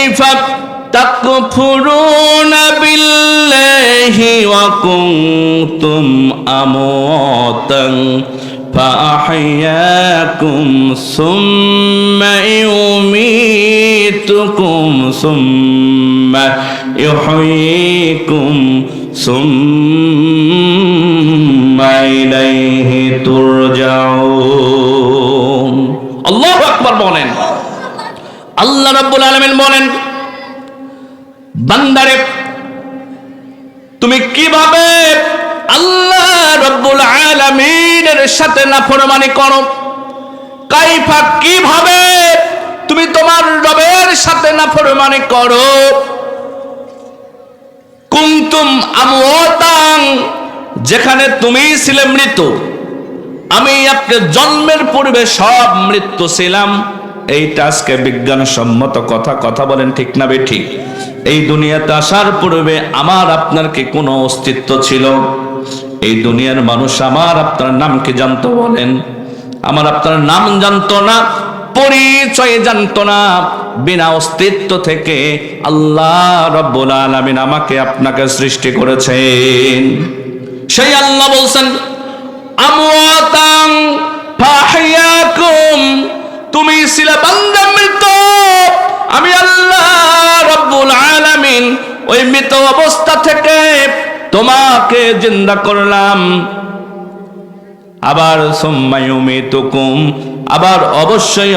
কাইফা তাকফুরুনা বিল্লাহি ওয়া কুনতুম আমওয়াতান فأحياكم ثم يميتكم ثم يحييكم ثم إليه ترجعون الله أكبر বলেন আল্লাহ রাব্বুল আলামিন বলেন বান্দারে তুমি কিভাবে আল্লাহ রাব্বুল আলামিনের সাথে নাফরমানি করো কাইফা কিভাবে তুমি তোমার রবের সাথে নাফরমানি করো কুনতুম আমওয়াতান যেখানে তুমি ছিলে মৃত আমি আপনার জন্মের পূর্বে সব মৃত্যু ছিলাম এইটা আজকে বিজ্ঞানসম্মত কথা বলেন ঠিক না বেঠিক এই দুনিয়াতে আসার পূর্বে আমার আপনার কি কোনো অস্তিত্ব ছিল এই দুনিয়ার মানুষ আমার আপনার নাম কি জানতো বলেন আমার আপনার নাম জানতো না পরিচয় জানতো না বিনা অস্তিত্ব থেকে আল্লাহ রাব্বুল আলামিন আমাকে আপনাকে সৃষ্টি করেছেন সেই আল্লাহ বলছেন আমওয়াতান ফাহিয়াকুম তুমি ছিলে বান্দা মৃত আমি আল্লাহ রাব্বুল আলামিন ওই মৃত অবস্থা থেকে তোমাকে জিন্দা করলাম আবার সুম্মা ইউমিতুকুম আবার অবশ্যই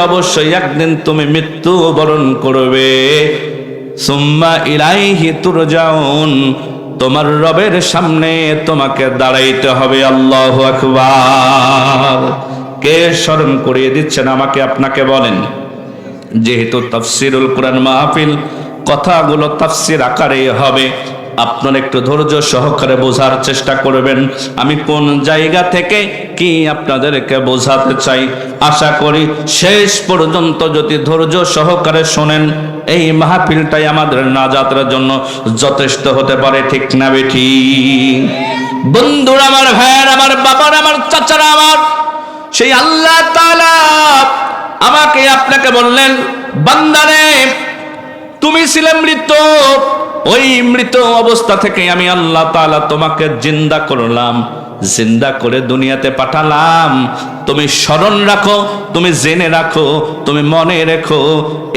একদিন তুমি মৃত্যু বরণ করবে সুম্মা ইলাইহি তুরজাউন তোমার রবের সামনে তোমাকে দাঁড়াইতে হবে আল্লাহু আকবার কে স্মরণ করিয়ে দিচ্ছেন আমাকে আপনাকে বলেন যেহেতু তাফসীরুল কোরআন মাহফিল কথাগুলো তাফসীর আকারে হবে আপনারা একটু ধৈর্য সহকারে বোঝার চেষ্টা করবেন আমি কোন জায়গা থেকে কি আপনাদেরকে বোঝাতে চাই আশা করি শেষ পর্যন্ত যদি ধৈর্য সহকারে শোনেন এই মাহফিলটাই আমাদের নাজাতের জন্য যথেষ্ট হতে পারে ঠিক না বেঠিক বন্ধুরা আমার ভাইয়েরা আমার বাবার আমার চাচারা আমার সেই আল্লাহ তাআলা আমাকে আপনাকে বললেন বান্দারে তুমি ছিলে মৃত ওই মৃত অবস্থা থেকে আমি আল্লাহ তাআলা তোমাকে জিন্দা করলাম জিন্দা করে দুনিয়াতে পাঠালাম তুমি স্মরণ রাখো তুমি জেনে রাখো তুমি মনে রেখো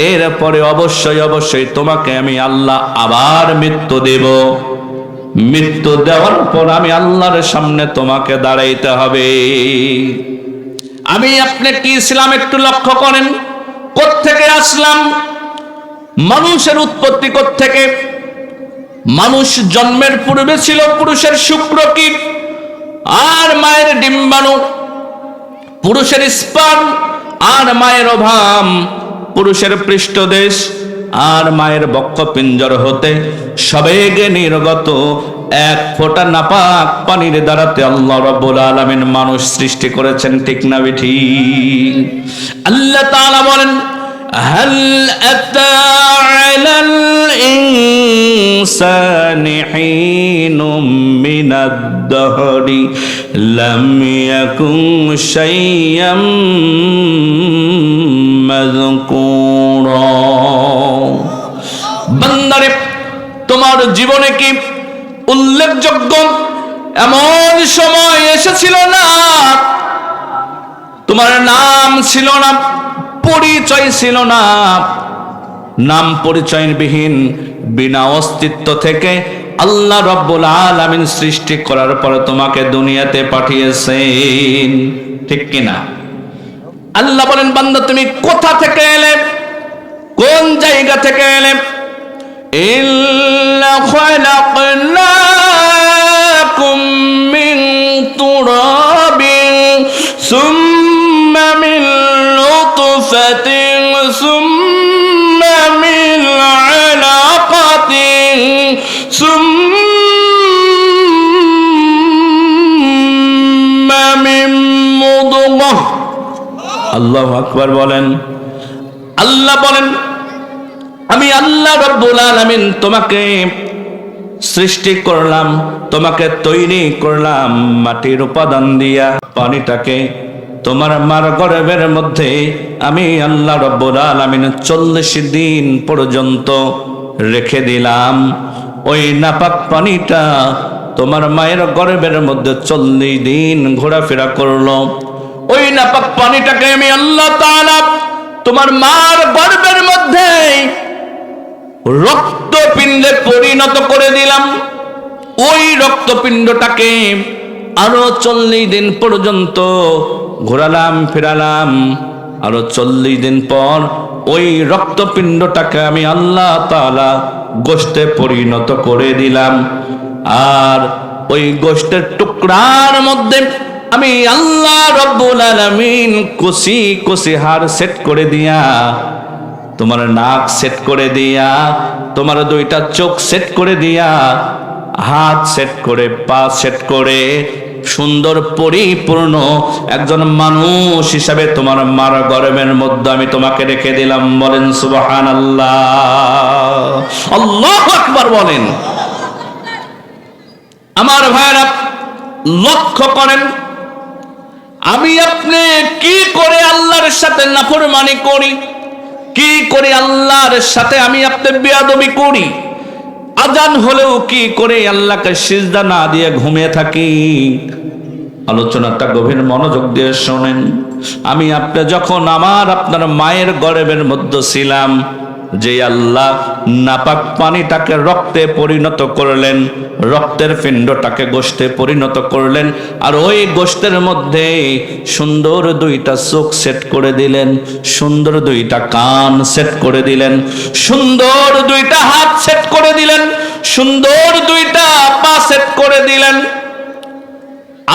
এরপরে অবশ্যই তোমাকে আমি আল্লাহ আবার মৃত্যু দেব মৃত্যু দেওয়ার পর আমি আল্লাহর সামনে তোমাকে দাঁড়াইতে হবে আমি আপনি কি ছিলাম একটু লক্ষ্য করেন কোত্থেকে আসলাম মানুষের উৎপত্তি কোত্থেকে মানুষ জন্মের পূর্বে ছিল পুরুষের শুক্রকীট আর মায়ের ডিম্বাণু পুরুষের স্পার্ম আর মায়ের ওভাম পুরুষের পৃষ্ঠদেশ আর মায়ের বক্ষপিঞ্জর হতে সবেগে নির্গত এক ফোঁটা নাপাক পানির দ্বারাতে আল্লাহ রাব্বুল আলামিন মানুষ সৃষ্টি করেছেন ঠিক না বেঠিক আল্লাহ তাআলা বলেন هل أتى على الإنسان حين من الدهر لم يكن شيئا مذكورا বান্দারে তোমার জীবনে কি উল্লেখযোগ্য এমন সময় এসেছিল না তোমার নাম ছিল না পরিচয় ছিল না নাম পরিচয়বিহীন বিনা অস্তিত্ব থেকে আল্লাহ রাব্বুল আলামিন সৃষ্টি করার পর তোমাকে দুনিয়াতে পাঠিয়েছেন ঠিক কি না আল্লাহ বলেন বান্দা তুমি কোথা থেকে এলে কোন জায়গা থেকে এলে ইল্লা খালাকনাকুম মিন তুরাবিন সুম্মা মিন ثم من علقة ثم من مضغة আল্লাহু আকবার বলেন আল্লাহ বলেন আমি আল্লাহ রাব্বুল আলামিন তোমাকে সৃষ্টি করলাম তোমাকে তৈরি করলাম মাটির উপাদান দিয়া পানিটাকে তোমার মার গর্ভের মধ্যে আমি আল্লাহ রাব্বুল আলামিন 40 দিন পর্যন্ত রেখে দিলাম। ওই নাপাক পানিটা তোমার মায়ের গর্ভের মধ্যে 40 দিন ঘোরাফেরা করলো। ওই নাপাক পানিটাকে আমি আল্লাহ তাআলা তোমার মার গর্ভের মধ্যে রক্তপিণ্ডে পরিণত করে দিলাম। ওই রক্তপিণ্ডটাকে আরো 40 দিন পর্যন্ত ঘোরালাম ফেরালাম। আরো 40 দিন পর ওই রক্তপিণ্ডটাকে আমি আল্লাহ তাআলা গোশতে পরিণত করে দিলাম। আর ওই গোশতের টুকরার মধ্যে আমি আল্লাহ রব্বুল আলামিন কুচি কুচি হাড় সেট করে দিয়া, তোমার নাক সেট করে দিয়া, তোমার 2টা চোখ সেট করে দিয়া, হাত সেট করে, পা সেট করে সুন্দর পরিপূর্ণ একজন মানুষ হিসাবে তোমার মার গর্ভের মধ্যে আমি তোমাকে রেখে দিলাম। বলেন সুবহানাল্লাহ, আল্লাহু আকবার বলেন। আমার ভাইরা লক্ষ্য করেন, আমি আপনি কি করে আল্লাহর সাথে নাফরমানি করি, কি করে আল্লাহর সাথে আমি আপনি বেয়াদবি করি। আজান হলেও কি করে আল্লাহকে সিজদা না দিয়ে ঘুমিয়ে থাকি। আলোচনাটা গভীর মনোযোগ দিয়ে শোনেন। আমি আপনি যখন আমার আপনার মায়ের গর্ভের মধ্যে ছিলাম, যে আল্লাহ নাপাক পানিটাকে রক্তে পরিণত করলেন, রক্তের পিণ্ডটাকে গোশতে পরিণত করলেন, আর ওই গোশতের মধ্যে সুন্দর 2টা চোখ সেট করে দিলেন, সুন্দর 2টা কান সেট করে দিলেন, সুন্দর 2টা হাত সেট করে দিলেন, সুন্দর 2টা পা সেট করে দিলেন।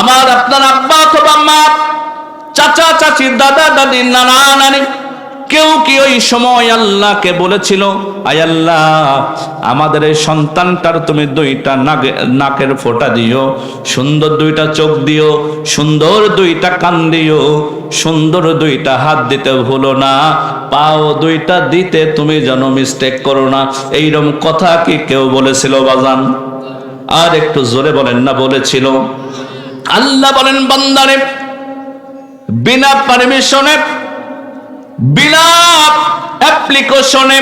আমার আপনার আব্বা অথবা মা, চাচা চাচি, দাদা দাদি, নানা নানি, কেউ কি ওই সময় আল্লাহকে বলেছিল, আয় আল্লাহ আমাদের এই সন্তানটার তুমি 2টা নাকের ফোঁটা দিও, সুন্দর 2টা চোখ দিও, সুন্দর 2টা কান দিও, সুন্দর 2টা হাত দিতে ভুলো না, পাও 2টা দিতে তুমি যেন মিস্টেক করো না। এইরকম কথা কি কেউ বলেছিল বাজান? আর একটু জোরে বলেন না, বলেছিল? আল্লাহ বলেন, বান্দারে বিনা পারমিশনে, বিনা অ্যাপ্লিকেশনে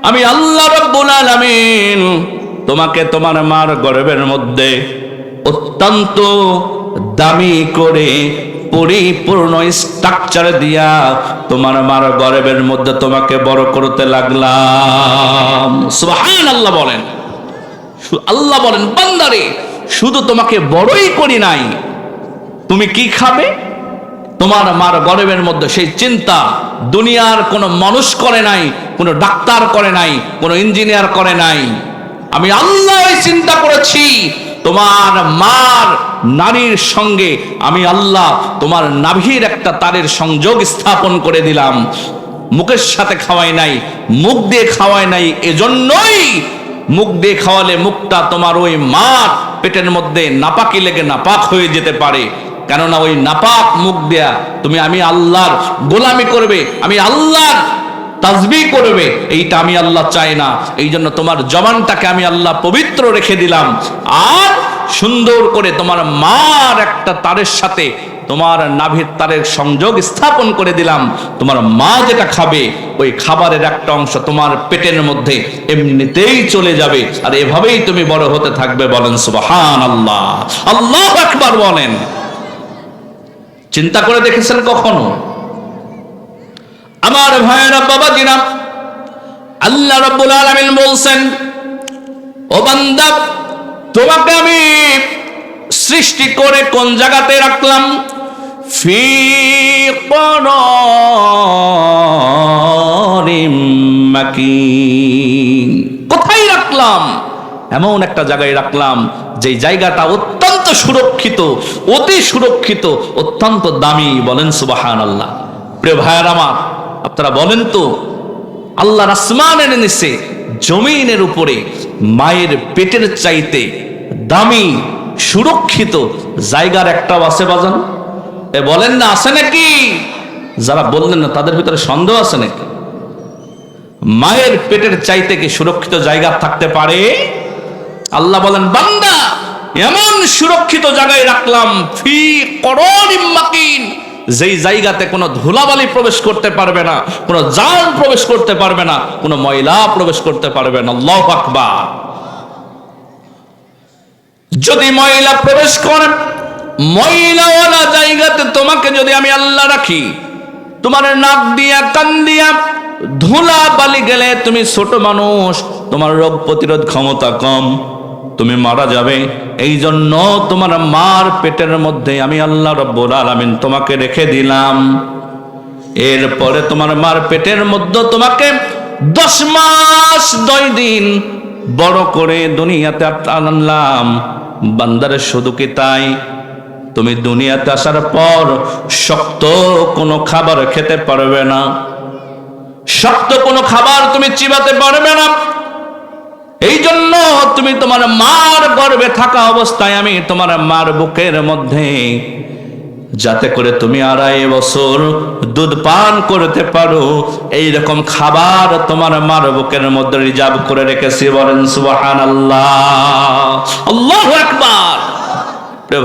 আমি আল্লাহ রাব্বুল আলামিন তোমাকে তোমার মার গর্ভের মধ্যে অত্যন্ত দামি করে পরিপূর্ণ স্ট্রাকচার দিয়া তোমার মার গর্ভের মধ্যে তোমাকে বড় করতে লাগলাম। সুবহানাল্লাহ বলেন। আল্লাহ বলেন, বান্দারে শুধু তোমাকে বড়ই করি নাই, তুমি কি খাবে? তোমার মার গর্ভের মধ্যে সেই চিন্তা দুনিয়ার কোনো মানুষ করে নাই, কোনো ডাক্তার করে নাই, কোনো ইঞ্জিনিয়ার করে নাই। আমি আল্লাহ চিন্তা করেছি। তোমার মার নারীর সঙ্গে আমি আল্লাহ তোমার নাভির একটা তারের সংযোগ স্থাপন করে দিলাম। মুখের সাথে খাওয়াই নাই, মুখ দিয়ে খাওয়াই নাই। এজন্যই মুখ দিয়ে খাওয়ালে মুখটা তোমার ওই মার পেটের মধ্যে নাপাকি লেগে নাপাক হয়ে যেতে পারে। কেননা ওই নাপাক মুখ দেয়া তুমি আমি আল্লাহর গোলামি করবে, আমি আল্লাহর তাসবিহ করবে, এইটা আমি আল্লাহ চাই না। এই জন্য তোমার জবানটাকে আমি আল্লাহ পবিত্র রেখে দিলাম। আর সুন্দর করে তোমার মার একটা তারের সাথে তোমার নাভির তারের সংযোগ স্থাপন করে দিলাম। তোমার মা যেটা খাবে ওই খাবারের একটা অংশ তোমার পেটের মধ্যে এমনিতেই চলে যাবে, আর এভাবেই তুমি বড় হতে থাকবে। বলেন সুবহানাল্লাহ, আল্লাহু আকবার বলেন। চিন্তা করে দেখেছেন কখনো? আমার ভাইয়েরা, বাবাজিরা, আল্লাহ রাব্বুল আলামিন বলছেন, ও বান্দা তোমাকে আমি সৃষ্টি করে কোন জায়গাতে রাখলাম? ফি করারিম মাকিন। কোথায় রাখলাম? এমন একটা জায়গায় রাখলাম যে জায়গাটা অত্যন্ত সুরক্ষিত, অতি সুরক্ষিত, অত্যন্ত দামি। বলেন সুবহানাল্লাহ। প্রিয় ভাইয়েরা আমার, আপনারা বলেন তো, আল্লাহর আসমানের নিচে জমিনের উপরে মায়ের পেটের চাইতে দামি সুরক্ষিত জায়গার একটাও আছে বাজান? বলেন না, আছে নাকি? যারা বললেন না তাদের ভিতরে সন্দেহ আছে নাকি? মায়ের পেটের চাইতে কি সুরক্ষিত জায়গা থাকতে পারে? আল্লাহ বলেন, বান্দা এমন সুরক্ষিত জায়গায় রাখলাম, ফি করারিম মাকিন, যেই জায়গাতে কোনো ধুলাবালি প্রবেশ করতে পারবে না, কোনো জার্ম প্রবেশ করতে পারবে না, কোনো ময়লা প্রবেশ করতে পারবে না। আল্লাহু আকবার। যদি ময়লা প্রবেশ করে, ময়লাওয়ালা জায়গাতে তোমাকে যদি আমি আল্লাহ রাখি, তোমার নাক দিয়া কান দিয়া ধুলা বালি গেলে তুমি ছোট মানুষ, তোমার রোগ প্রতিরোধ ক্ষমতা কম, তুমি মারা যাবে। এই জন্য তোমার মার পেটের মধ্যে আমি আল্লাহ রাব্বুল আলামিন তোমাকে রেখে দিলাম। এরপরে তোমার মার পেটের মধ্যে তোমাকে 10 মাস 2 দিন বড় করে দুনিয়াতে আনলাম। বান্দারে শুধু কি তাই, তুমি দুনিয়াতে আসার পর শক্ত কোনো খাবার খেতে পারবে না, শক্ত কোনো খাবার তুমি চিবাতে পারবে না। এই জন্য তুমি তোমার মার গর্ভে থাকা অবস্থায় আমি তোমার মার বুকের মধ্যে, যাতে করে তুমি 2.5 বছর দুধ পান করতে পারো, এইরকম খাবার তোমার মার বুকের মধ্যে রিজার্ভ করে রেখেছি। বলেন সুবহানাল্লাহ, আল্লাহু আকবার।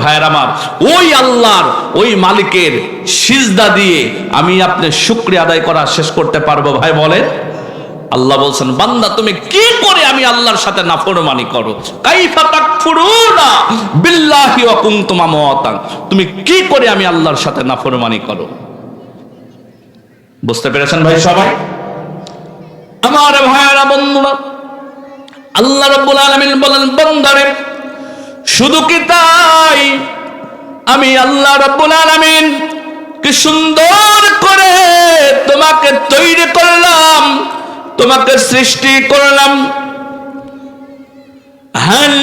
ভাইয়ের আমার, ওই আল্লাহর, ওই মালিকের সিজদা দিয়ে আমি আপনি শুকরিয়া আদায় করা শেষ করতে পারবো? ভাই বলেন। আল্লাহ বলছেন, বান্দা তুমি কি করে আমি আল্লাহর সাথে নাফরমানি করো? কাইফা তাকফুরুনা বিল্লাহি ওয়া কুনতুম আমওয়াতান, তুমি কি করে আমি আল্লাহর সাথে নাফরমানি করো? বুঝতে পেরেছেন ভাই সবাই? আমার ভাইয়েরা, বন্ধুরা, আল্লাহ রাব্বুল আলামিন বলেন, বান্দারে শুধু কি তাই, আমি আল্লাহ রাব্বুল আলামিন কি সুন্দর করে তোমাকে তৈরি করলাম, তোমাকে সৃষ্টি করলাম। হাল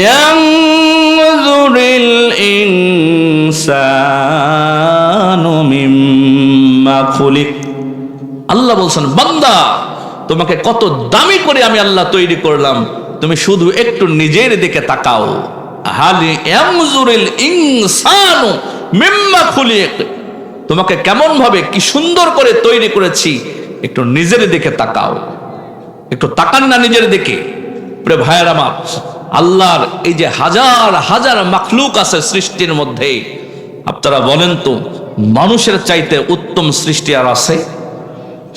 ইয়ানজুরিল ইনসানু মিম্মা খুলিক। আল্লাহ বলছেন, বান্দা তোমাকে কত দামি করে আমি আল্লাহ তৈরি করলাম, তুমি শুধু একটু নিজের দিকে তাকাও। হাল ইয়ানজুরিল ইনসানু মিম্মা খুলিক, তোমাকে কেমন ভাবে কি সুন্দর করে তৈরি করেছি, একটু নিজের দিকে তাকাও। একটু তাকান না নিজের দিকে? প্রিয় ভাইয়ের আমার, আল্লাহর এই যে হাজার হাজার মাখলুক আছে সৃষ্টির মধ্যে, আপনারা বলেন তো মানুষের চাইতে উত্তম সৃষ্টি আর আছে?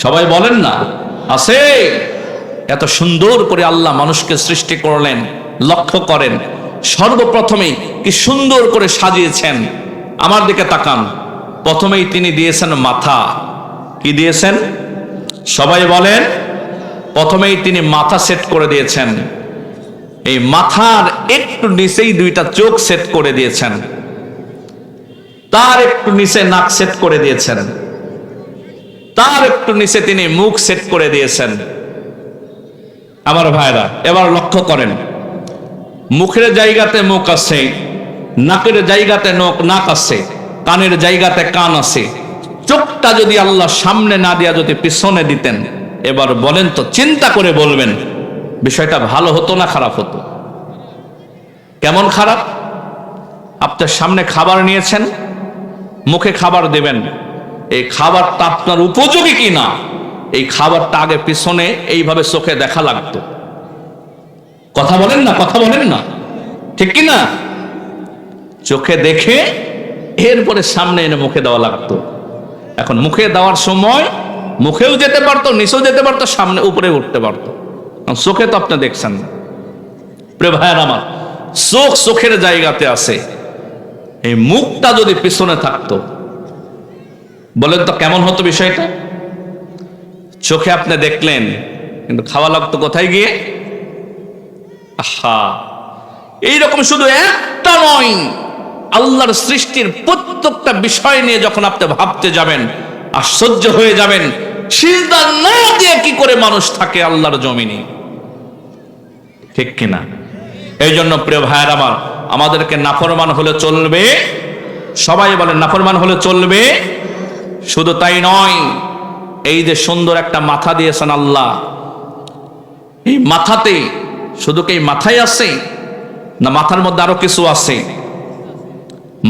সবাই বলেন না, আছে? এত সুন্দর করে আল্লাহ মানুষকে সৃষ্টি করলেন। লক্ষ্য করেন, সর্বপ্রথমেই কি সুন্দর করে সাজিয়েছেন। আমার দিকে তাকান, প্রথমেই তিনি দিয়েছেন মাথা। কি দিয়েছেন? সবাই বলেন। প্রথমেই তিনি মাথা সেট করে দিয়েছেন, এই মাথার একটু নিচেই 2টা চোখ সেট করে দিয়েছেন, তার একটু নিচে নাক সেট করে দিয়েছেন, তার একটু নিচে তিনি মুখ সেট করে দিয়েছেন। আমার ভাইরা, এবার লক্ষ্য করেন, মুখের জায়গাতে মুখ আছে, নাকের জায়গাতে নাক আছে, কানের জায়গাতে কান আছে। চোখটা যদি আল্লাহ সামনে না দিয়া যদি পিছনে দিতেন, এবার বলেন তো, চিন্তা করে বলবেন, বিষয়টা ভালো হতো না খারাপ হতো? কেমন খারাপ? আপনার সামনে খাবার নিয়েছেন, মুখে খাবার দেবেন, এই খাবারটা আপনার উপযোগী কি না, এই খাবারটা আগে পিছনে এইভাবে চোখে দেখা লাগতো। কথা বলেন না, কথা বলেন না, ঠিক কি না? চোখে দেখে এরপরে সামনে এনে মুখে দেওয়া লাগতো। এখন মুখে দেওয়ার সময় মুখেও যেতে পারতো, নিচেও যেতে পারতো, সামনে উপরে উঠতে পারতো। চোখে তো আপনি দেখছেন। প্রিয় ভাইয়ের আমার, চোখ চোখের জায়গাতে আছে, এই মুখটা যদি পিছনে থাকতো, বলেন তো কেমন হতো বিষয়টা? চোখে আপনি দেখলেন, কিন্তু খাওয়া লাগতো কোথায় গিয়ে? আহা, এইরকম শুধু একটা নয়, আল্লাহর সৃষ্টির প্রত্যেকটা বিষয় নিয়ে যখন আপনি ভাবতে যাবেন, আশ্চর্য হয়ে যাবেন, সিজদা না দিয়ে কি করে মানুষ থাকে আল্লাহর জমিনে, ঠিক কিনা? এই জন্য প্রিয় ভাইয়ের আমার, আমাদেরকে নাফরমান হলে চলবে? সবাই বলেন, নাফরমান হলে চলবে? শুধু তাই নয়, এই যে সুন্দর একটা মাথা দিয়েছেন আল্লাহ, এই মাথাতে শুধু কি মাথায় আছে না মাথার মধ্যে আরো কিছু আছে?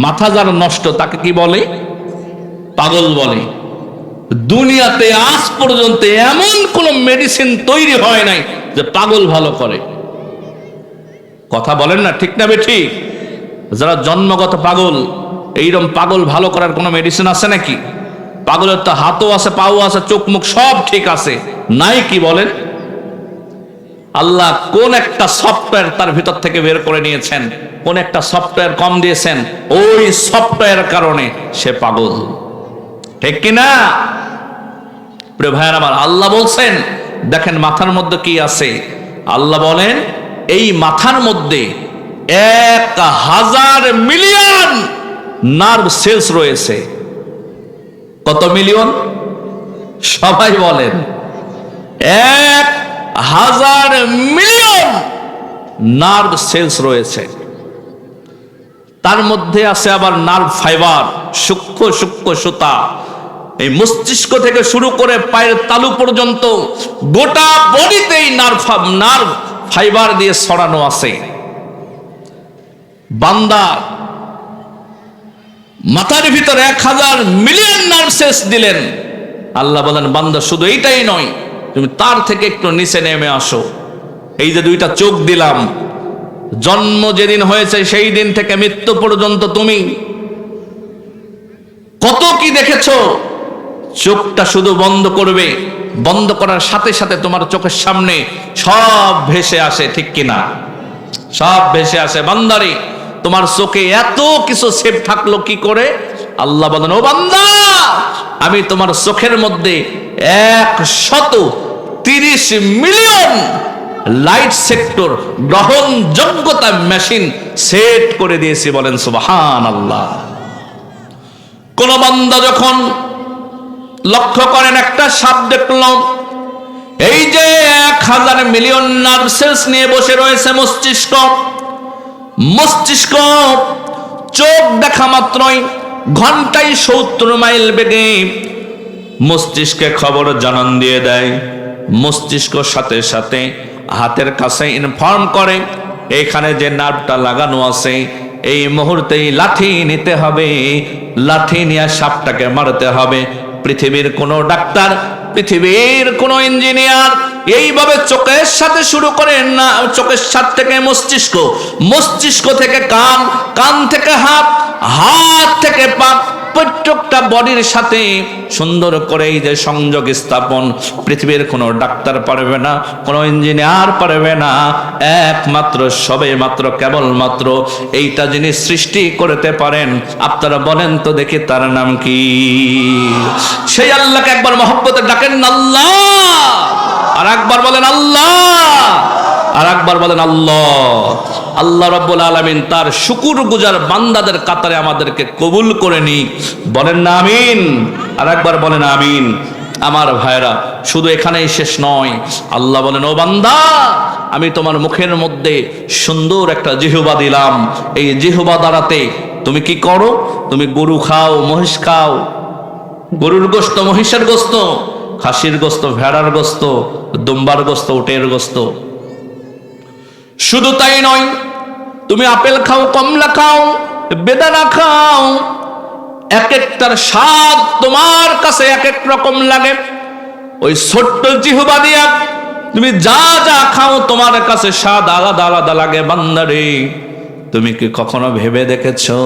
মাথা যার নষ্ট তাকে কি বলে? পাগল বলে। দুনিয়াতে আজ পর্যন্ত এমন কোন মেডিসিন তৈরি হয় নাই যে পাগল ভালো করে। কথা বলেন না, ঠিক না বেঠিক? যারা জন্মগত পাগল, এইরকম পাগল ভালো করার কোনো মেডিসিন আছে নাকি? পাগলের তো হাতও আছে, পাও আছে, চোখ মুখ সব ঠিক আছে, নাই কি বলেন? আল্লাহ কোন একটা সফটওয়্যার তার ভিতর থেকে বের করে নিয়েছেন, কোন একটা সফটওয়্যার কম দিয়েছেন, ওই সফটওয়্যারের কারণে সে পাগল। ঠিক কিনা প্রিয় ভাইয়ের আমার? আল্লাহ বলছেন দেখেন মাথার মধ্যে কি আছে। আল্লাহ বলেন এই মাথার মধ্যে 1000 মিলিয়ন নার্ভ সেলস রয়েছে। কত মিলিয়ন? সবাই বলেন 1000 মিলিয়ন নার্ভ সেলস রয়েছে। তার মধ্যে আছে আবার নার্ভ ফাইবার, সূক্ষ্ম সূক্ষ্ম সুতা। এই মস্তিষ্ক থেকে শুরু করে পায়ের তালু পর্যন্ত গোটা বডিতেই নার্ভ ফাইবার দিয়ে ছড়ানো আছে। বান্দা মাথার ভিতরে 1000 মিলিয়ন নার্ভ সেলস দিলেন। আল্লাহ বলেন বান্দা শুধু এইটাই নয়, তুমি তার থেকে একটু নিচে নেমে আসো। এই যে 2টা চোখ দিলাম, জন্ম যেদিন হয়েছে সেই দিন থেকে মৃত্যু পর্যন্ত তুমি কত কি দেখেছো। চোখটা শুধু বন্ধ করবে, বন্ধ করার সাথে সাথে তোমার চোখের সামনে সব ভেসে আসে। ঠিক কিনা? সব ভেসে আসে। বান্দারে তোমার চোখে এত কিছু সেভ থাকলো কি করে? আল্লাহ বলেন ও বান্দা আমি তোমার চোখের মধ্যে 130 মিলিয়ন লাইট সেক্টর গ্রহণযোগ্যতা মেশিন সেট করে দিয়েছি। বলেন সুবহানাল্লাহ। কোন বান্দা যখন লক্ষ্য করেন একটা সাপ দেখলাম, এই যে 1000 মিলিয়ন নার্ভ সেলস নিয়ে বসে রয়েছে মস্তিষ্ক। মস্তিষ্ক চোখ দেখা মাত্রই ঘন্টায় 70 মাইল বেগে মস্তিষ্কে খবর জানান দিয়ে দেয়। মস্তিষ্ক সাথে সাথে হাতের কাছে ইনফর্ম করে এখানে যে নার্ভটা লাগানো আছে এই মুহূর্তেই লাঠি নিতে হবে, লাঠি নিয়ে সাপটাকে মারতে হবে। পৃথিবীর কোনো ডাক্তার, পৃথিবীর কোনো ইঞ্জিনিয়ার এইভাবে চোখের সাথে শুরু করে না, চোখের সাথে থেকে মস্তিষ্ক, মস্তিষ্ক থেকে কান, কান থেকে হাত, হাত থেকে পা, প্রত্যেকটা বডির সাথে সুন্দর করে এই যে সংযোগ স্থাপন পৃথিবীর কোনো ডাক্তার পারবে না, কোনো ইঞ্জিনিয়ার পারবে না। একমাত্র সবে মাত্র কেবলমাত্র এইটা যিনি সৃষ্টি করতে পারেন, আপনারা বলেন তো দেখি তার নাম কি? সেই আল্লাহকে একবার মহব্বতে ডাকেন আল্লাহ, আর একবার বলেন আল্লাহ, আর একবার বলেন আল্লাহ। আল্লাহ রাব্বুল আলামিন তার শুকরগুজার বান্দাদের কাতারে আমাদেরকে কবুল করে নিক। বলেন না আমিন? আর একবার বলেন আমিন। আমার ভাইরা শুধু এখানেই শেষ নয়। আল্লাহ বলেন ও বান্দা আমি তোমার মুখের মধ্যে সুন্দর একটা জিহ্বা দিলাম। এই জিহ্বা দ্বারাতে তুমি কি করো? তুমি গরু খাও, মহিষ খাও, গরুর গোস্ত, মহিষের গোস্ত, খাসির গোস্ত, ভেড়ার গোস্ত, দুম্বার গোস্ত, উটের গোস্ত। শুধু তাই নয়, তুমি আপেল খাও, কমলা খাও, বেদানা খাও। এক একটার স্বাদ তোমার কাছে এক এক রকম লাগে। ওই ছোট্ট জিহ্বা দিয়া তুমি যা যা খাও তোমার কাছে স্বাদ আলাদা আলাদা লাগে। বান্দারে তুমি কি কখনো ভেবে দেখেছো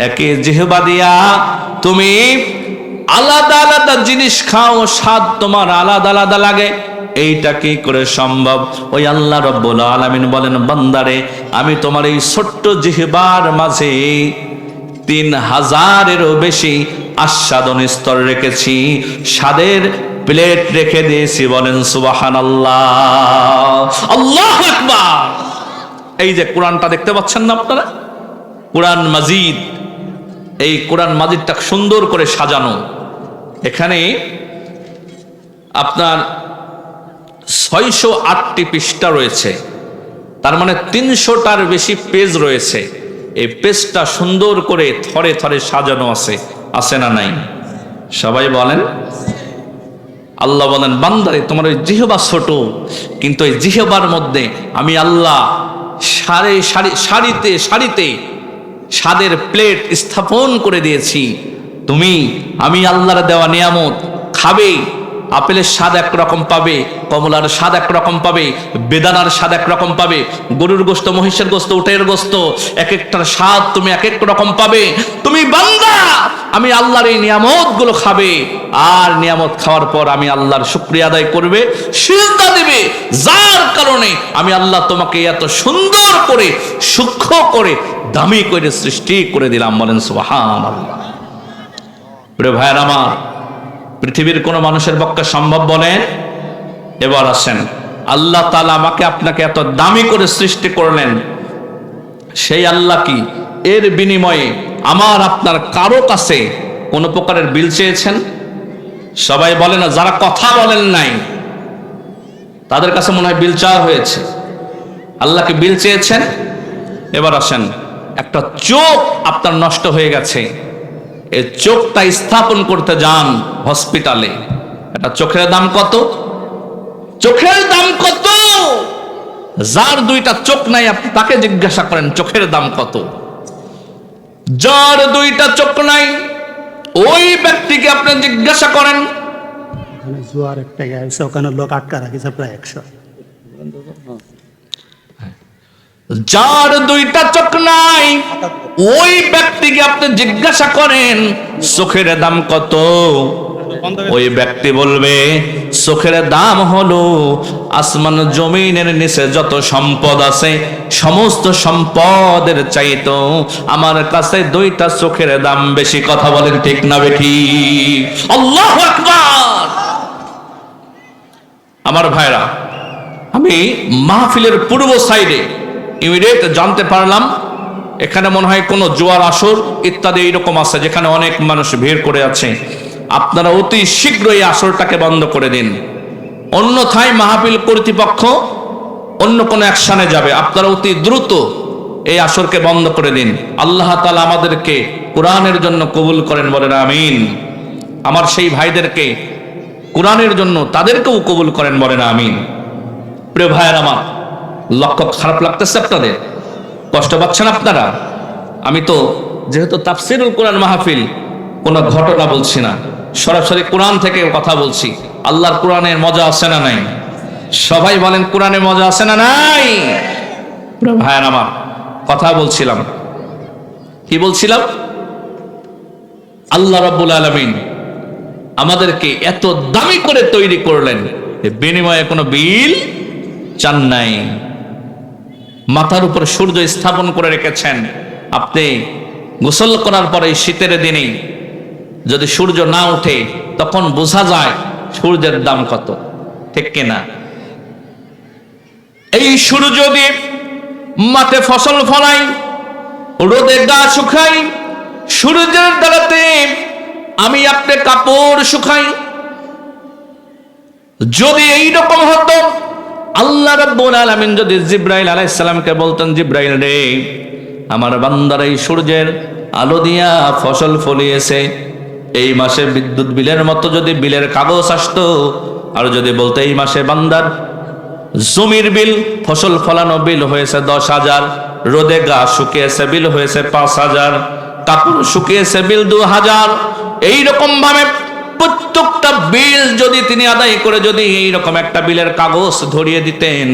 একই জিহ্বা দিয়া তুমি আলাদা আলাদা জিনিস খাও, স্বাদ তোমার আলাদা আলাদা লাগে? এইটা কি করে সম্ভব? ওই আল্লাহ রাব্বুল আলামিন বলেন বান্দারে আমি তোমার এই ছোট্ট জিহ্বার মাঝে 3000-এরও বেশি আস্বাদন স্তর রেখেছি, স্বাদের প্লেট রেখে দিয়েছি। বলেন সুবহানাল্লাহ, আল্লাহু আকবার। এই যে কোরআনটা দেখতে পাচ্ছেন না আপনারা, কোরআন মাজিদ, এই কোরআন মাজিদটা সুন্দর করে সাজানো। এখানে আপনার 608টি পৃষ্ঠা রয়েছে, তার মানে 300টার বেশি পেজ রয়েছে। এই পেজটা সুন্দর করে থরে থরে সাজানো আছে, আছে না নাই? সবাই বলেন। আল্লাহ বলেন বান্দারে তোমার ওই জিহ্বা ছোট, কিন্তু এই জিহ্বার মধ্যে আমি আল্লাহ সারিতে সারিতে স্বাদের প্লেট স্থাপন করে দিয়েছি। তুমি আমি আল্লাহর দেওয়া নিয়ামত খাবে, আপেলের স্বাদ একরকম পাবে, কমলার স্বাদ একরকম পাবে, বেদানার স্বাদ একরকম পাবে, গরুর গোস্ত, মহিষের গোস্ত, উটের গোস্ত, এক একটার স্বাদ তুমি এক এক রকম পাবে। তুমি বান্দা, আমি আল্লাহর এই নিয়ামত গুলো খাবে, আর নিয়ামত খাওয়ার পর আমি আল্লাহর শুকরিয়া আদায় করবে, সিজদা দিবে, যার কারণে আমি আল্লাহ তোমাকে এত সুন্দর করে, সূক্ষ্ম করে, দামি করে সৃষ্টি করে দিলাম। বলেন সুবহানাল্লাহ। প্রিয় ভাইয়ের আমার, পৃথিবীর কোন মানুষের পক্ষে সম্ভব বলেন? এবার আসেন, আল্লাহ তাআলা আমাকে আপনাকে এত দামি করে সৃষ্টি করলেন, সেই আল্লাহ কি এর বিনিময়ে আমার আপনার কারো কাছে কোন প্রকারের বিল চেয়েছেন? সবাই বলে না, যারা কথা বলেন নাই তাদের কাছে মনে হয় বিল চাওয়া হয়েছে। আল্লাহকে বিল চেয়েছেন? এবার আসেন, একটা চোখ আপনার নষ্ট হয়ে গেছে, এই চোখটা স্থাপন করতে যান হসপিটালে, এটা চোখের দাম কত? চোখের দাম কত? যার দুইটা চোখ নাই আপনি তাকে জিজ্ঞাসা করেন চোখের দাম কত। যার দুইটা চোখ নাই ওই ব্যক্তিকে আপনি জিজ্ঞাসা করেন। ওখানে জোয়ার একটা গেছে, ওখানে লোক আটকা রাখিছে প্রায় 100। যার দুইটা চোখ নাই ওই ব্যক্তিকে আপনি জিজ্ঞাসা করেন চোখের দাম কত। ওই ব্যক্তি বলবে চোখের দাম হলো আসমান জমিনের নিচে যত সম্পদ আছে সমস্ত সম্পদের চাইতো আমার কাছে দুইটা চোখের দাম বেশি। কথা বলেন ঠিক না বেঠিক? আল্লাহু আকবার। আমার ভাইরা, আমি মাহফিলের পূর্ব সাইডে ইমিডিয়েট জানতে পারলাম এখানে মনে হয় কোনো জোয়ার আসর ইত্যাদি এইরকম আছে যেখানে অনেক মানুষ ভিড় করে আছে। আপনারা অতি শীঘ্রই আসরটাকে বন্ধ করে দিন, অন্যথায় মাহফিল কর্তৃপক্ষ অন্য কোনো অ্যাকশনে যাবে। আপনারা অতি দ্রুত এই আসরকে বন্ধ করে দিন। আল্লাহ তাআলা আমাদেরকে কোরআনের জন্য কবুল করেন, বলেন আমিন। আমার সেই ভাইদেরকে কোরআনের জন্য তাদেরকেও কবুল করেন, বলেন আমিন। প্রিয় ভাইয়ের আমার, লক্ষ্য খারাপ লাগতেছে আপনাদের? কষ্ট পাচ্ছেন আপনারা? আমি তো যেহেতু তাফসিরুল কোরআন মাহফিল, কোনো ঘটনা বলছি না, সরাসরি কোরআন থেকে কথা বলছি। আল্লাহর কোরআনের মজা আছে না নাই? সবাই বলেন কোরআনের মজা আছে না নাই? ভাইয়ার আমার, কথা বলছিলাম, কি বলছিলাম? আল্লাহ রাব্বুল আলামিন আমাদেরকে এত দামি করে তৈরি করলেন, বিনিময়ে কোনো বিল চান নাই। মাথার উপর সূর্য স্থাপন করে রেখেছেন। আপনি গোসল করার পরে শীতের দিনে যদি সূর্য না ওঠে তখন বোঝা যায় সূর্যের দাম কত, ঠিক কিনা? এই সূর্য দিয়ে মাঠে ফসল ফলাই, রোদে গা শুকাই, সূর্যের দ্বারাতে আমি আপনি কাপড় শুকাই। যদি এইরকম হতো, আল্লাহ রাব্বুল আলামিন যদি জিবরাইল আলাইহিস সালামকে বলতেন, জিবরাইল রে, আমার বান্দার এই সূর্যের আলো দিয়া ফসল ফলিয়েছে, এই মাসে বিদ্যুৎ বিলের মতো যদি বিলের কাগজ আসতো, আর যদি বলতে এই মাসে বান্দার জমির বিল, ফসল ফলানো বিল হয়েছে 10,000, রোদে গা শুকিয়েছে বিল হয়েছে 5,000, কাপড় শুকিয়েছে বিল 2,000, এইরকম ভাবে প্রত্যেকটা বিল যদি তিনি আদায় করে যদি এইরকম একটা বিলের কাগজ ধরিয়ে দিতেন,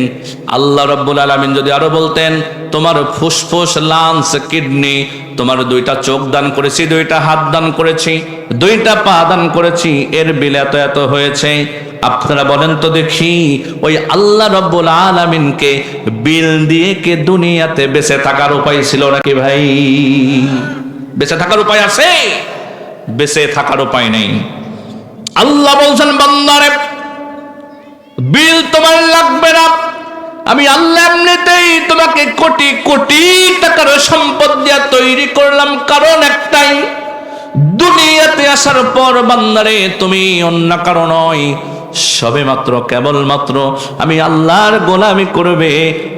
আল্লাহ রাব্বুল আলামিন যদি আরো বলতেন তোমার ফুসফুস, লাংস, কিডনি, তোমার 2টা চোখ দান করেছি, 2টা হাত দান করেছি, 2টা পা দান করেছি, এর বিল এত এত হয়েছে। আপনারা বলেন তো দেখি, ওই আল্লাহ রাব্বুল আলামিনকে বিল দিয়ে কে দুনিয়াতে বেঁচে থাকার উপায় ছিল নাকি ভাই? বেঁচে থাকার উপায় আছে? বেঁচে থাকার উপায় নেই। আল্লাহ বলছেন, বান্দারে বিল তোমার লাগবে না, আমি আল্লাহ এমনিতেই তোমাকে কোটি কোটি টাকার সম্পদ দিয়ে তৈরি করলাম। কারণ একটাই, দুনিয়াতে আসার পর বান্দারে তুমি অন্য কারো নয়, সবে মাত্র কেবলমাত্র আমি আল্লাহর গোলামি করবে,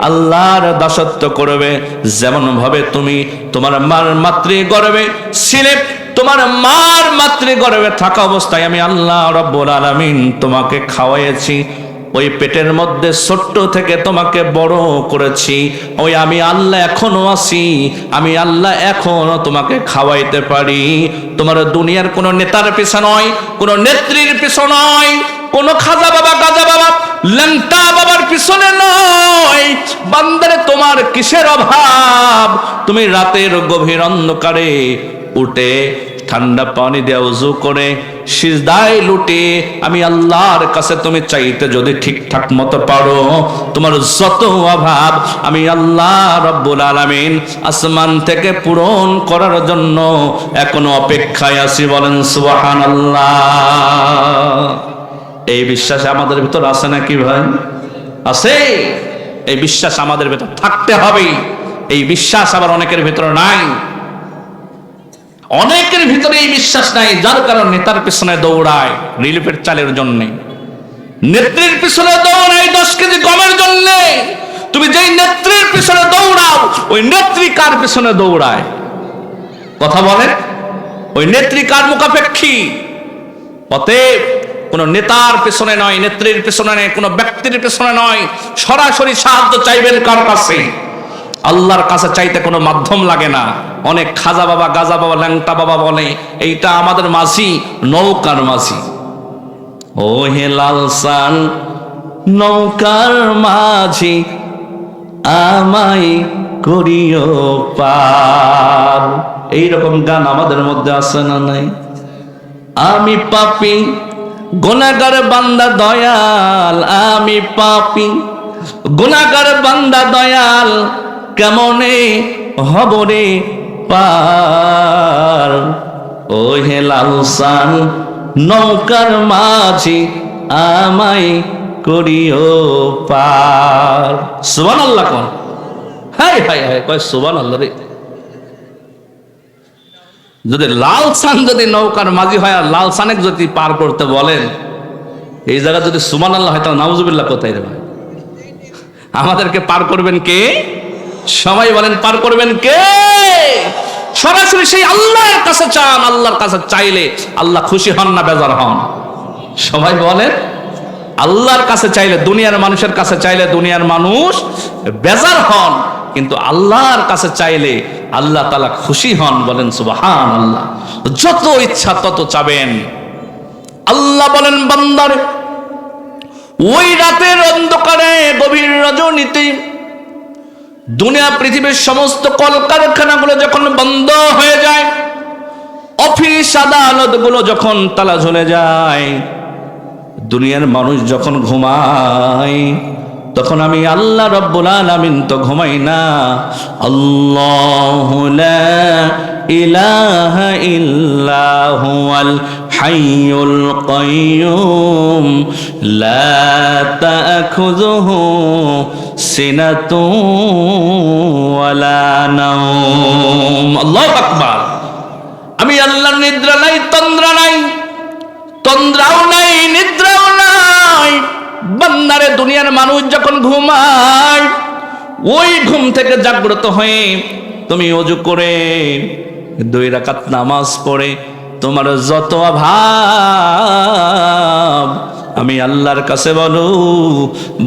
আল্লাহর দাসত্ব করবে। যেমন ভাবে তুমি তোমার মার মাতৃগর্ভে ছিলে, তোমার মার মাতৃগর্ভে থাকা অবস্থায় আমি আল্লাহ রাব্বুল আলামিন তোমাকে খাওয়াইছি, ওই পেটের মধ্যে ছোট্ট থেকে তোমাকে বড় করেছি, ওই আমি আল্লাহ এখনো আছি, আমি আল্লাহ এখনো তোমাকে খাওয়াইতে পারি। তোমার দুনিয়ার কোনো নেতার পিছনে নয়, কোনো নেত্রীর পিছনে নয়, কোন খাজা বাবা গাজা বাবা ল্যাংটা বাবার পিছনে নয়। বান্দারে তোমার কিসের অভাব? তুমি রাতের গভীর অন্ধকারে উঠে ঠান্ডা পানি দিয়ে ওযু করে সিজদায় লুটে আমি আল্লাহর কাছে তুমি চাইতে যদি ঠিকঠাক মতো পারো, তোমার যত অভাব আমি আল্লাহ রাব্বুল আলামিন আসমান থেকে পূরণ করার জন্য এখনো অপেক্ষায় আছি। বলেন সুবহানাল্লাহ। এই বিশ্বাস আমাদের ভিতর আছে নাকি ভাই? আছে। এই বিশ্বাস আমাদের ভিতর থাকতে হবে। এই বিশ্বাস আবার অনেকের ভিতর নাই। অনেকের ভিতরে এই বিশ্বাস নাই, যার কারণে নেতার পিছনে দৌড়ায় রিলিফের চালের জন্য, নেত্রীর পিছনে দৌড়ায় 10 কেজি গমের জন্য। তুমি যেই নেত্রীর পিছনে দৌড়াও ওই নেত্রী কার পিছনে দৌড়ায়? কথা বলেন, ওই নেত্রী কার মুখাপেক্ষী? অতএব কোন নেতার পেছনে নয়, নেত্রীর পেছনে নয়, কোন ব্যক্তির পেছনে নয়, সরাসরি সাহায্য চাইবেন কার কাছে? আল্লাহর কাছে চাইতে কোনো মাধ্যম লাগে না। অনেক খাজা বাবা গাজা বাবা ল্যাংটা বাবা বলে এইটা আমাদের মাঝি, নৌকার মাঝি। ও হে লালসান নৌকার মাঝি আমায় করিও পার, এইরকম গান আমাদের মধ্যে আছে না নাই? আমি পাপী গুনাহগার বান্দা দয়াল, আমি পাপী গুনাহগার বান্দা দয়াল, কেমনে হব রে পার? ও হে লালসান নৌকার মাঝি আমায় করিও পার। সুবহানাল্লাহ কোন? হাই হাই হাই কয় সুবহানাল্লাহ রে। যদি লালসান যদি নৌকার মাঝি হয় আর লালসানে যদি পার করতে বলেন, এই জায়গা যদি সুবহানাল্লাহ হয় তাহলে নাউজুবিল্লাহ কোথায় রে ভাই? আমাদেরকে পার করবেন কে? সবাই বলেন পার করবেন কে? সরাসরি সেই আল্লাহর কাছে চান। আল্লাহর কাছে চাইলে আল্লাহ খুশি হন না বেজার হন? সবাই বলেন আল্লাহর কাছে চাইলে, দুনিয়ার মানুষের কাছে চাইলে দুনিয়ার মানুষ বেজার হন, কিন্তু আল্লাহর কাছে চাইলে আল্লাহ তাআলা খুশি হন। বলেন সুবহানাল্লাহ। যত ইচ্ছা তত চাবেন। আল্লাহ বলেন বান্দারে ওই রাতের অন্ধকারে গভীর রজনীতে দুনিয়া পৃথিবীর সমস্ত কলকারখানাগুলো যখন বন্ধ হয়ে যায়, অফিস আদালতগুলো যখন তালা ঝুলে যায়, দুনিয়ার মানুষ যখন ঘুমায়, তখন আমি আল্লাহ রাব্বুল আলামিন তো ঘুমাই না। আল্লাহু লা ইলাহা ইল্লা হুয়াল হাইয়ুল কাইয়্যুম লা তা'খুযুহু সিনাতুন ওয়ালা নাওম। আল্লাহু আকবার। আমি আল্লাহর নিদ্রা নাই, তন্দ্রা নাই, তন্দ্রাও নাই, নিদ্রাও নাই। বান্দারে দুনিয়ার মানুষ যখন ঘুমায়, ওই ঘুম থেকে জাগ্রত হয়ে তুমি ওযু করে 2 রাকাত নামাজ পড়ে তোমার যত অভাব আমি আল্লাহর কাছে বলো,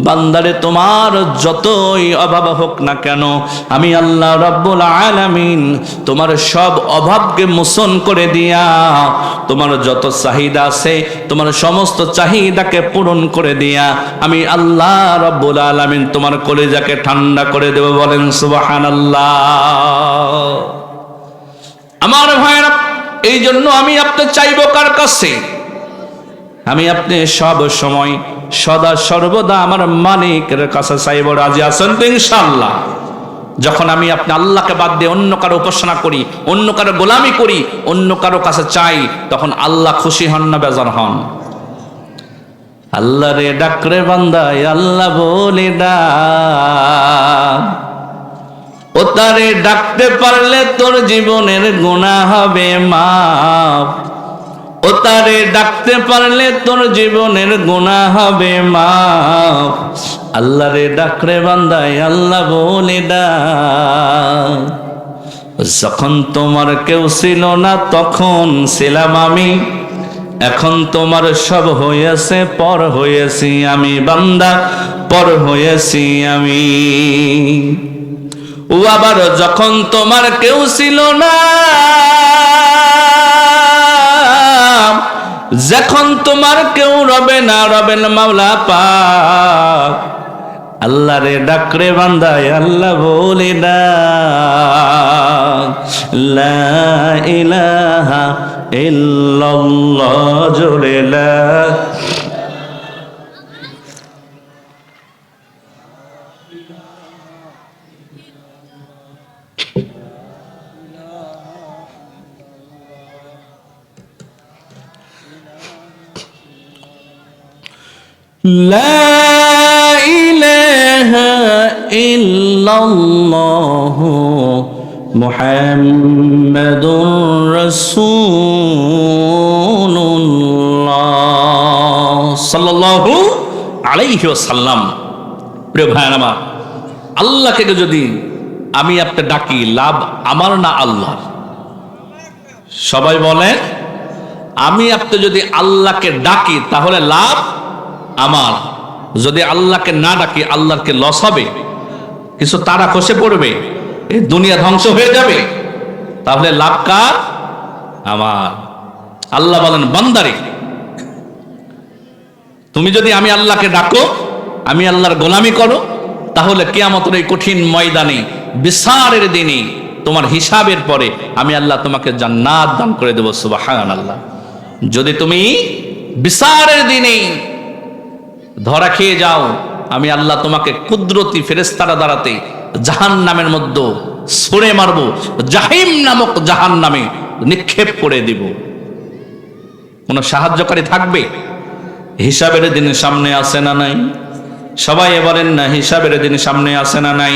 বান্দারে তোমার যতই অভাব হোক না কেন আমি আল্লাহ রাব্বুল আলামিন তোমার সব অভাবকে মোচন করে দিয়া, তোমার যত চাহিদা আছে তোমার সমস্ত চাহিদাকে পূরণ করে দিয়া আমি আল্লাহ রাব্বুল আলামিন তোমার কলিজাকে ঠান্ডা করে দেব। বলেন সুবহানাল্লাহ। আমার ভাইরা, এই জন্য আমি আপনি চাইবো কার কাছে? আমি আপনি সব সময় সদা সর্বদা আমার মালিকের কাছে চাইব। রাজি আছেন তো ইনশাআল্লাহ? যখন আমি আপনি আল্লাহকে বাদ দিয়ে অন্য কারো উপাসনা করি, অন্য কারো গোলামি করি, অন্য কারো কাছে চাই, তখন আল্লাহ খুশি হন না বেজার হন? আল্লাহ রে ডাকরে বান্দায় আল্লাহ বলে ডাক, ও তারে ডাকতে পারলে তোর জীবনের গুনাহ হবে মাফ, ও তারে ডাকতে পারলে তোর জীবনের গুনাহ হবে মাফ। আল্লাহ রে ডাকরে বান্দায় আল্লাহ বলে ডাক, যখন তোমার কেউ ছিল না তখন ছিলাম আমি, এখন তোমার সব হয়েছে পর হয়েছি আমি, বান্দা পর হয়েছি আমি। ও আবার যখন তোমার কেউ ছিল না, যখন তোমার কেউ রবে না, রবেন মাওলা পাক, আল্লাহ রে ডাকরে বান্দায় আল্লাহ বলে না লা ইলাহা ইল্লাল্লাহ জোরে লা লা ইলাহা ইল্লাল্লাহ মুহাম্মাদুর রাসূলুল্লাহ সাল্লাল্লাহু আলাইহি ওয়াসাল্লাম। প্রিয় ভাইরা আমার, আল্লাহকে যদি আমি আপনি ডাকি, লাভ আমার না আল্লাহর? সবাই বলেন, আমি আপনি যদি আল্লাহকে ডাকি তাহলে লাভ আমার, যদি আল্লাহকে না ডাকি আল্লাহকে লস হবে, কিছু তারা খসে পড়বে, এই দুনিয়া ধ্বংস হয়ে যাবে, তাহলে লাভ কার? আমার। আল্লাহ বলেন, বান্দারে তুমি যদি আমি আল্লাহকে ডাকো, আমি আল্লাহর গোলামি করো, তাহলে কিয়ামতের এই কঠিন ময়দানে, বিচারের দিনে, তোমার হিসাবের পরে আমি আল্লাহ তোমাকে জান্নাত দান করে দেব। সুবহানাল্লাহ। যদি তুমি বিচারের দিনে ধরা খেয়ে যাও, আমি আল্লাহ তোমাকে কুদরতি ফেরেশতারা দ্বারাতে জাহান্নামের মধ্যে ছুঁড়ে মারব, জাহিম নামক জাহান্নামে নিক্ষেপ করে দিব। কোন সাহায্যকারী থাকবে? হিসাবের দিন সামনে আসে না নাই? সবাই বলেন না, হিসাবের দিন সামনে আসে না নাই?